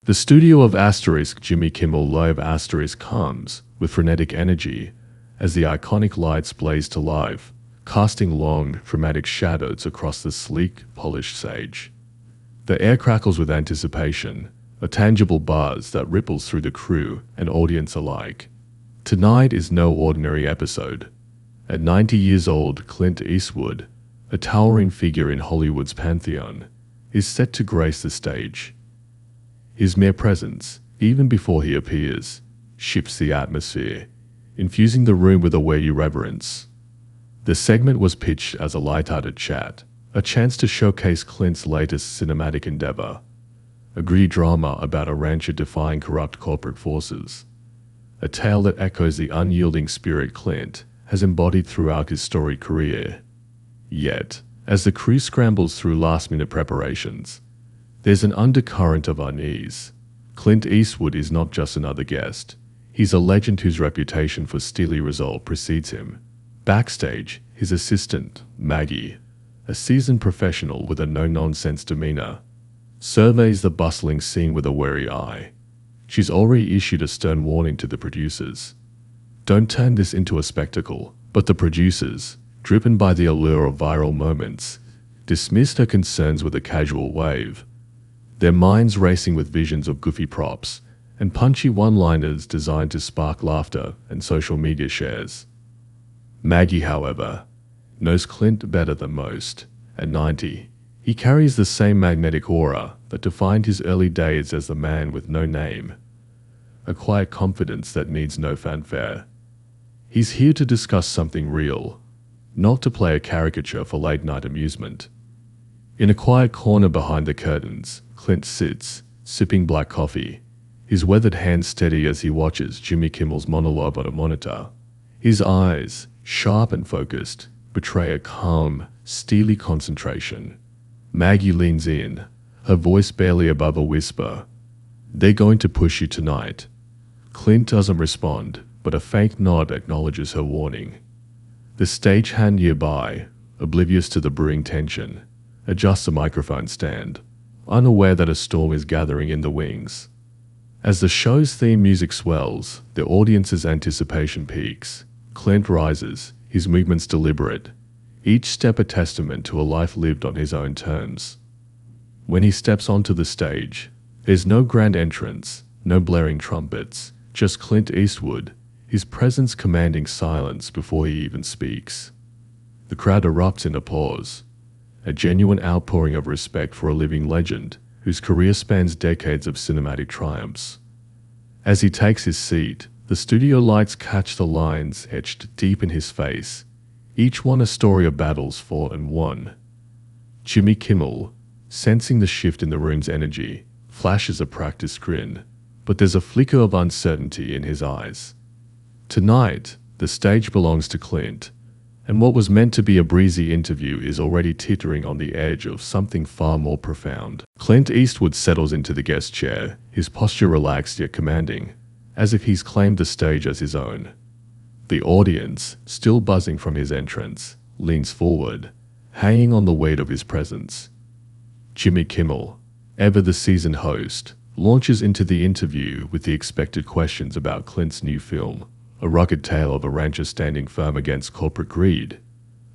The studio of Jimmy Kimmel Live comes with frenetic energy as the iconic lights blaze to life, casting long, dramatic shadows across the sleek, polished stage. The air crackles with anticipation, a tangible buzz that ripples through the crew and audience alike. Tonight is no ordinary episode. At 90 years old, Clint Eastwood, a towering figure in Hollywood's pantheon, is set to grace the stage. His mere presence, even before he appears, shifts the atmosphere, infusing the room with a wary reverence. The segment was pitched as a light-hearted chat, a chance to showcase Clint's latest cinematic endeavor, a gritty drama about a rancher defying corrupt corporate forces, a tale that echoes the unyielding spirit Clint has embodied throughout his storied career. Yet, as the crew scrambles through last-minute preparations, there's an undercurrent of unease. Clint Eastwood is not just another guest. He's a legend whose reputation for steely resolve precedes him. Backstage, his assistant, Maggie, a seasoned professional with a no-nonsense demeanor, surveys the bustling scene with a wary eye. She's already issued a stern warning to the producers. Don't turn this into a spectacle, but the producers, driven by the allure of viral moments, dismissed her concerns with a casual wave, their minds racing with visions of goofy props and punchy one-liners designed to spark laughter and social media shares. Maggie, however, knows Clint better than most. At 90, he carries the same magnetic aura that defined his early days as the man with no name, a quiet confidence that needs no fanfare. He's here to discuss something real, not to play a caricature for late-night amusement. In a quiet corner behind the curtains, Clint sits, sipping black coffee, his weathered hands steady as he watches Jimmy Kimmel's monologue on a monitor. His eyes, sharp and focused, betray a calm, steely concentration. Maggie leans in, her voice barely above a whisper. "They're going to push you tonight." Clint doesn't respond, but a faint nod acknowledges her warning. The stagehand nearby, oblivious to the brewing tension, adjusts a microphone stand, unaware that a storm is gathering in the wings. As the show's theme music swells, the audience's anticipation peaks. Clint rises, his movements deliberate, each step a testament to a life lived on his own terms. When he steps onto the stage, there's no grand entrance, no blaring trumpets, just Clint Eastwood, his presence commanding silence before he even speaks. The crowd erupts in applause, a genuine outpouring of respect for a living legend whose career spans decades of cinematic triumphs. As he takes his seat, the studio lights catch the lines etched deep in his face, each one a story of battles fought and won. Jimmy Kimmel, sensing the shift in the room's energy, flashes a practiced grin, but there's a flicker of uncertainty in his eyes. Tonight, the stage belongs to Clint, and what was meant to be a breezy interview is already teetering on the edge of something far more profound. Clint Eastwood settles into the guest chair, his posture relaxed yet commanding, as if he's claimed the stage as his own. The audience, still buzzing from his entrance, leans forward, hanging on the weight of his presence. Jimmy Kimmel, ever the seasoned host, launches into the interview with the expected questions about Clint's new film, a rugged tale of a rancher standing firm against corporate greed,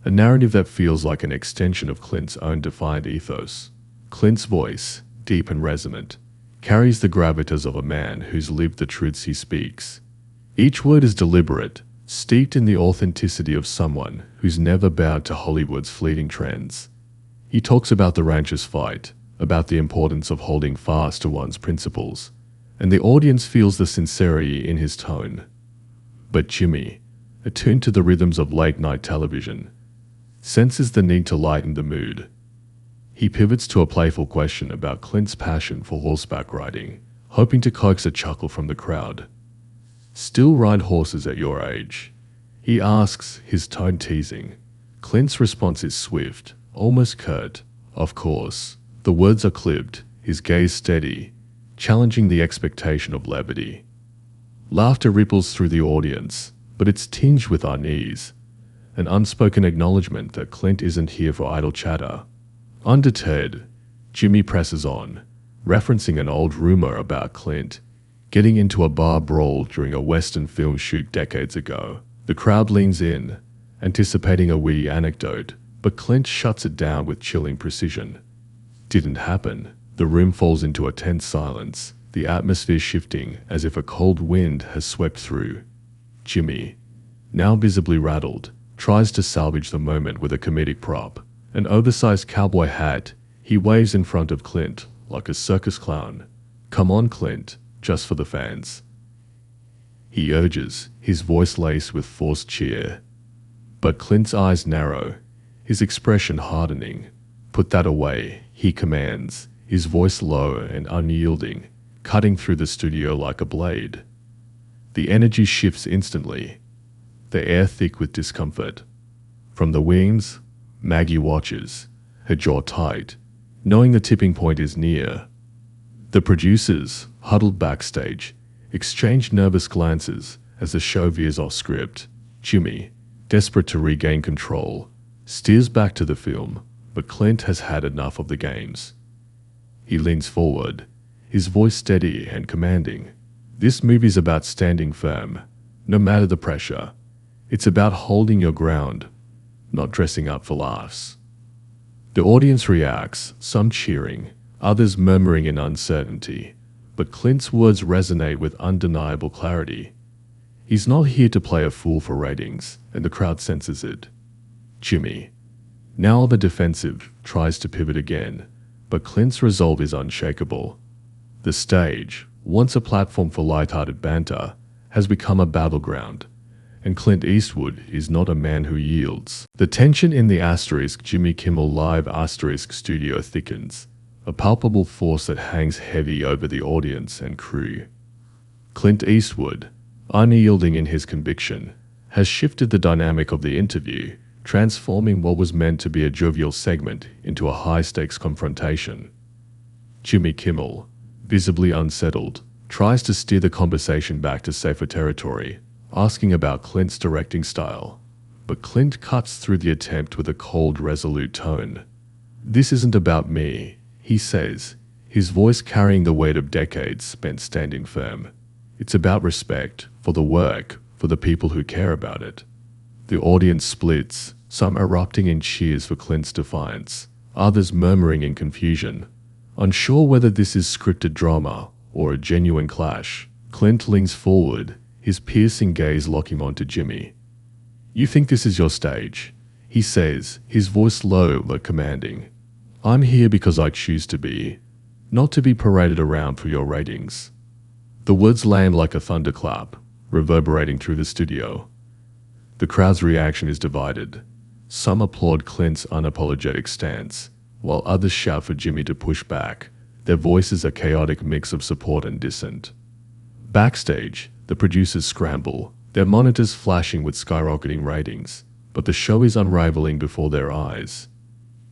a narrative that feels like an extension of Clint's own defiant ethos. Clint's voice, deep and resonant, carries the gravitas of a man who's lived the truths he speaks. Each word is deliberate, steeped in the authenticity of someone who's never bowed to Hollywood's fleeting trends. He talks about the rancher's fight, about the importance of holding fast to one's principles, and the audience feels the sincerity in his tone. But Jimmy, attuned to the rhythms of late-night television, senses the need to lighten the mood. He pivots to a playful question about Clint's passion for horseback riding, hoping to coax a chuckle from the crowd. "Still ride horses at your age?" he asks, his tone teasing. Clint's response is swift, almost curt. "Of course." The words are clipped, his gaze steady, challenging the expectation of levity. Laughter ripples through the audience, but it's tinged with unease, an unspoken acknowledgement that Clint isn't here for idle chatter. Undeterred, Jimmy presses on, referencing an old rumor about Clint getting into a bar brawl during a Western film shoot decades ago. The crowd leans in, anticipating a witty anecdote, but Clint shuts it down with chilling precision. Didn't happen. The room falls into a tense silence, the atmosphere shifting as if a cold wind has swept through. Jimmy, now visibly rattled, tries to salvage the moment with a comedic prop. An oversized cowboy hat he waves in front of Clint like a circus clown. "Come on, Clint, just for the fans," he urges, his voice laced with forced cheer. But Clint's eyes narrow, his expression hardening. "Put that away," he commands, his voice low and unyielding, cutting through the studio like a blade. The energy shifts instantly, the air thick with discomfort. From the wings, Maggie watches, her jaw tight, knowing the tipping point is near. The producers, huddled backstage, exchange nervous glances as the show veers off script. Jimmy, desperate to regain control, steers back to the film, but Clint has had enough of the games. He leans forward, his voice steady and commanding. "This movie's about standing firm, no matter the pressure. It's about holding your ground, not dressing up for laughs." The audience reacts, some cheering, others murmuring in uncertainty, but Clint's words resonate with undeniable clarity. He's not here to play a fool for ratings, and the crowd senses it. Jimmy, now on the defensive, tries to pivot again, but Clint's resolve is unshakable. The stage, once a platform for light-hearted banter, has become a battleground, and Clint Eastwood is not a man who yields. The tension in the Jimmy Kimmel Live studio thickens, a palpable force that hangs heavy over the audience and crew. Clint Eastwood, unyielding in his conviction, has shifted the dynamic of the interview, transforming what was meant to be a jovial segment into a high-stakes confrontation. Jimmy Kimmel, visibly unsettled, tries to steer the conversation back to safer territory, asking about Clint's directing style, but Clint cuts through the attempt with a cold, resolute tone. "This isn't about me," he says, his voice carrying the weight of decades spent standing firm. "It's about respect, for the work, for the people who care about it." The audience splits, some erupting in cheers for Clint's defiance, others murmuring in confusion, unsure whether this is scripted drama or a genuine clash. Clint leans forward, his piercing gaze locking onto Jimmy. "You think this is your stage?" he says, his voice low but commanding. "I'm here because I choose to be, not to be paraded around for your ratings." The words land like a thunderclap, reverberating through the studio. The crowd's reaction is divided. Some applaud Clint's unapologetic stance, while others shout for Jimmy to push back, their voices a chaotic mix of support and dissent. Backstage, the producers scramble, their monitors flashing with skyrocketing ratings, but the show is unraveling before their eyes.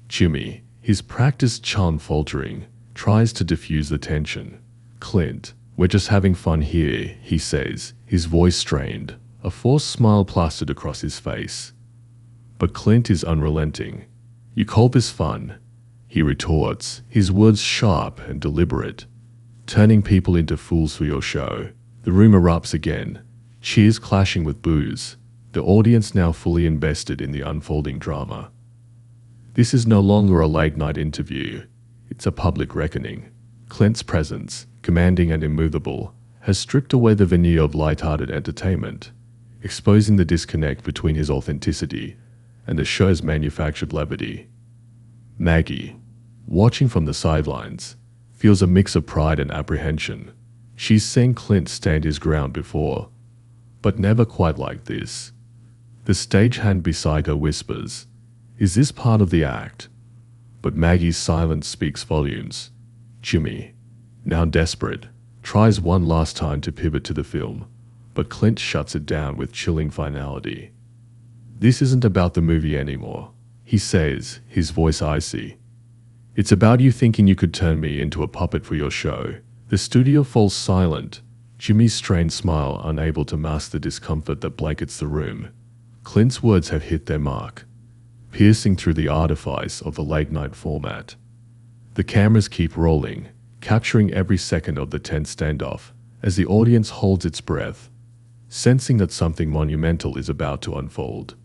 Jimmy, his practiced charm faltering, tries to diffuse the tension. "Clint, we're just having fun here," he says, his voice strained, a forced smile plastered across his face. But Clint is unrelenting. "You call this fun?" he retorts, his words sharp and deliberate. "Turning people into fools for your show." The room erupts again, cheers clashing with boos, the audience now fully invested in the unfolding drama. This is no longer a late-night interview. It's a public reckoning. Clint's presence, commanding and immovable, has stripped away the veneer of light-hearted entertainment, exposing the disconnect between his authenticity and the show's manufactured levity. Maggie, watching from the sidelines, feels a mix of pride and apprehension. She's seen Clint stand his ground before, but never quite like this. The stagehand beside her whispers, "Is this part of the act?" But Maggie's silence speaks volumes. Jimmy, now desperate, tries one last time to pivot to the film, but Clint shuts it down with chilling finality. "This isn't about the movie anymore," he says, his voice icy. "It's about you thinking you could turn me into a puppet for your show." The studio falls silent, Jimmy's strained smile unable to mask the discomfort that blankets the room. Clint's words have hit their mark, piercing through the artifice of the late-night format. The cameras keep rolling, capturing every second of the tense standoff as the audience holds its breath, sensing that something monumental is about to unfold.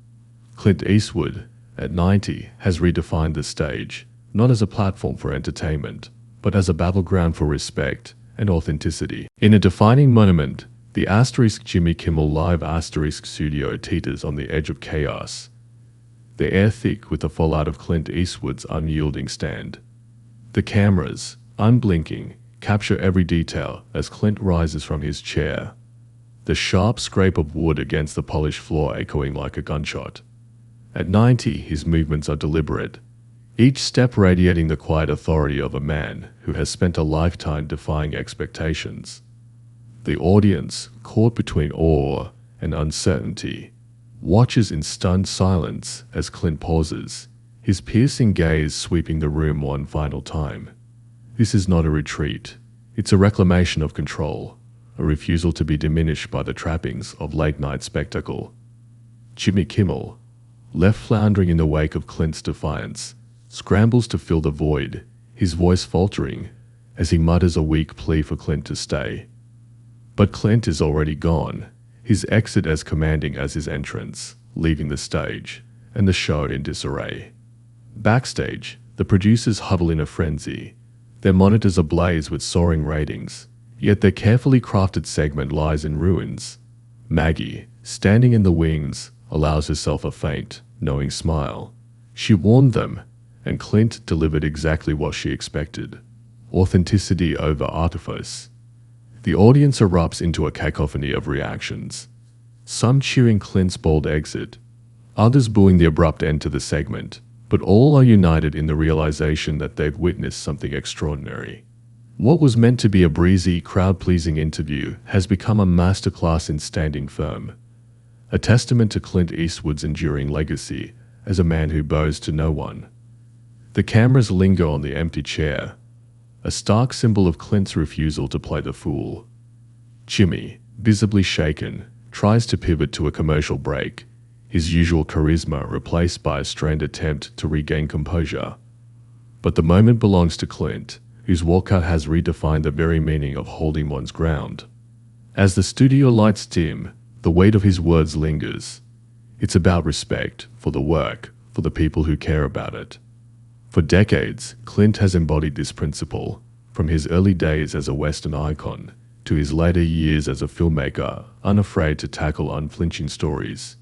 Clint Eastwood, at 90, has redefined the stage, not as a platform for entertainment, but as a battleground for respect and authenticity. In a defining moment, the Jimmy Kimmel Live studio teeters on the edge of chaos, the air thick with the fallout of Clint Eastwood's unyielding stand. The cameras, unblinking, capture every detail as Clint rises from his chair, the sharp scrape of wood against the polished floor echoing like a gunshot. At 90, his movements are deliberate, each step radiating the quiet authority of a man who has spent a lifetime defying expectations. The audience, caught between awe and uncertainty, watches in stunned silence as Clint pauses, his piercing gaze sweeping the room one final time. This is not a retreat. It's a reclamation of control, a refusal to be diminished by the trappings of late-night spectacle. Jimmy Kimmel, left floundering in the wake of Clint's defiance, scrambles to fill the void, his voice faltering as he mutters a weak plea for Clint to stay. But Clint is already gone, his exit as commanding as his entrance, leaving the stage, and the show in disarray. Backstage, the producers huddle in a frenzy, their monitors ablaze with soaring ratings, yet their carefully crafted segment lies in ruins. Maggie, standing in the wings, allows herself a faint, knowing smile. She warned them, and Clint delivered exactly what she expected: authenticity over artifice. The audience erupts into a cacophony of reactions, some cheering Clint's bold exit, others booing the abrupt end to the segment, but all are united in the realization that they've witnessed something extraordinary. What was meant to be a breezy, crowd-pleasing interview has become a masterclass in standing firm, a testament to Clint Eastwood's enduring legacy as a man who bows to no one. The cameras linger on the empty chair, a stark symbol of Clint's refusal to play the fool. Jimmy, visibly shaken, tries to pivot to a commercial break, his usual charisma replaced by a strained attempt to regain composure. But the moment belongs to Clint, whose walkout has redefined the very meaning of holding one's ground. As the studio lights dim, the weight of his words lingers. It's about respect for the work, for the people who care about it. For decades, Clint has embodied this principle, from his early days as a Western icon to his later years as a filmmaker, unafraid to tackle unflinching stories.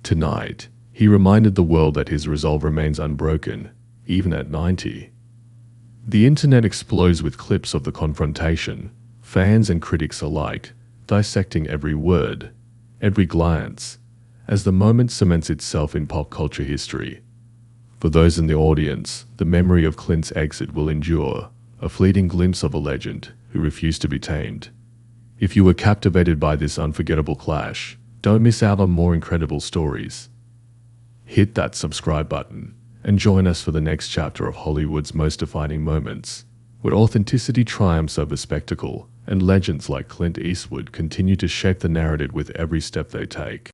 Tonight, he reminded the world that his resolve remains unbroken, even at 90. The internet explodes with clips of the confrontation, fans and critics alike, dissecting every word, every glance, as the moment cements itself in pop culture history. For those in the audience, the memory of Clint's exit will endure, a fleeting glimpse of a legend who refused to be tamed. If you were captivated by this unforgettable clash, don't miss out on more incredible stories. Hit that subscribe button and join us for the next chapter of Hollywood's most defining moments, where authenticity triumphs over spectacle and legends like Clint Eastwood continue to shape the narrative with every step they take.